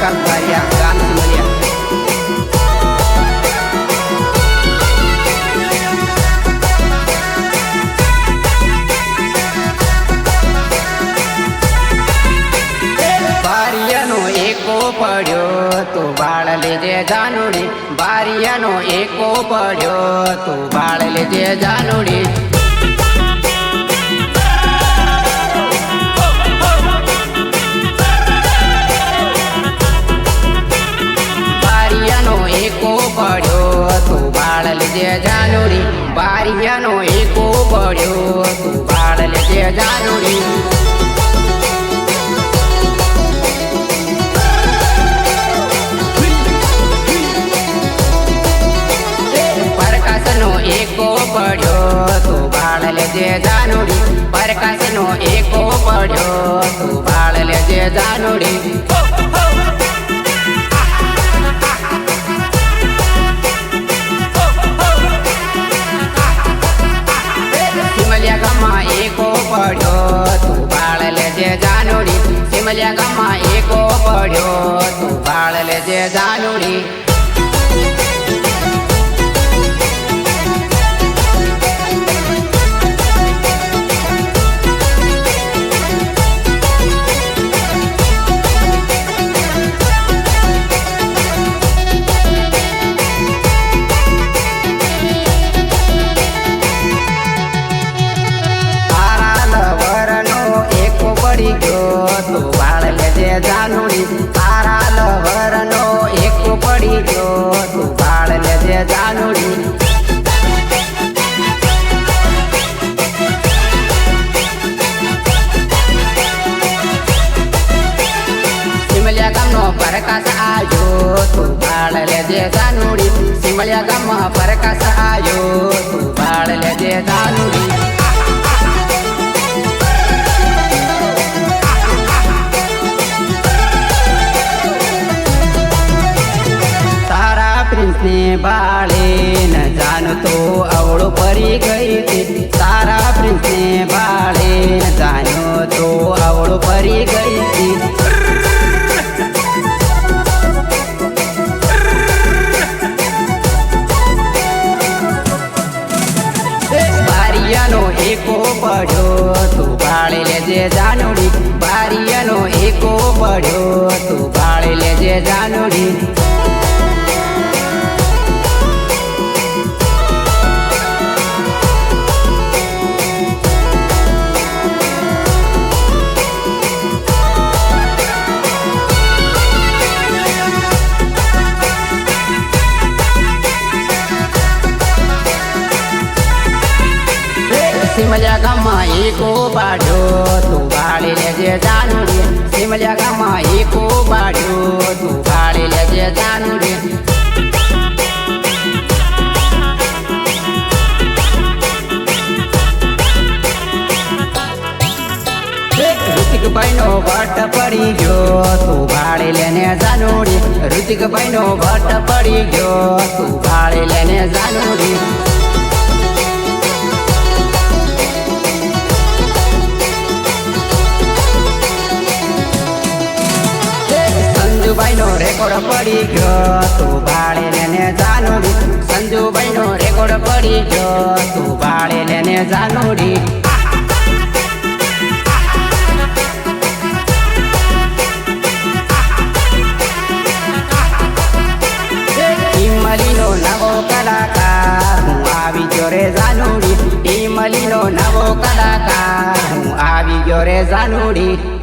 પ્રકાશ બારિયા ગામ સિમલિયા। બારિયાનો એકો પડ્યો તો બાળ લેજે જાનુડી, બારિયાનો એકો પડ્યો તો બાળ લેજે જાનુડી। બારિયાનો એકો પડ્યો તો બાળ લેજે જાનુડી, બારિયાનો એકો પડ્યો તો બાળ લેજે જાનુડી। પ્રકાશનો એકો પડ્યો તો બાળ લેજે જાનુડી, પ્રકાશનો એકો પડ્યો તો બાળ લેજે જાનુડી। સિમલિયા ગામમાં એકો પડ્યો તો બાળ લેજે જાનુડી, સિમલિયા ગામમાં એકો પડ્યો તો બાળ લેજે જાનુડી। જાનુડી તારા લવરનો એકો પડી ગયો તો બાળ લેજે જાનુડી। સિમલિયા ગામનો પ્રકાશ આવ્યો તો બાળ લેજે જાનુડી, સિમલિયા ગામમાં પ્રકાશ આવ્યો તો બાળ લેજે જાનુડી। પ્રિન્સને બાળે ન જાણતો અવળો પડી ગઈ હતી, તારા પ્રિન્સને બાળે ન જાણ્યો તો અવળો પડી ગઈ હતી। બારિયાનો એકો પડ્યો તો બાળી લેજે જાનુડી, બારિયાનો એકો પડ્યો તો બાળી લેજે જાનુડી। સિમલિયા ગામમાં એકો પાડ્યો તો બાળી લેજે જાનુડી, સિમલિયા ગામમાં એકો પાડ્યો તો બાળી લેજે જાનુડી। ઋતિકભાઈનો ભટ્ટ પડી ગયો તો બાળી લેને જાનુડી, ઋતિકભાઈનો ભટ્ટ પડી ગયો તો બાળી લેને જાનુડી। સંજુભાઈનો રેકોર્ડ પડી ગયો તો બાળી લેને જાનુડી, સંજુભાઈનો રેકોર્ડ પડી ગયો તો બાળી લેને જાનુડી। ઈમલીનો નવો કલાકાર હું આવી ગયો રે જાનુડી, ઈમલીનો નવો કલાકાર હું આવી ગયો રે જાનુડી।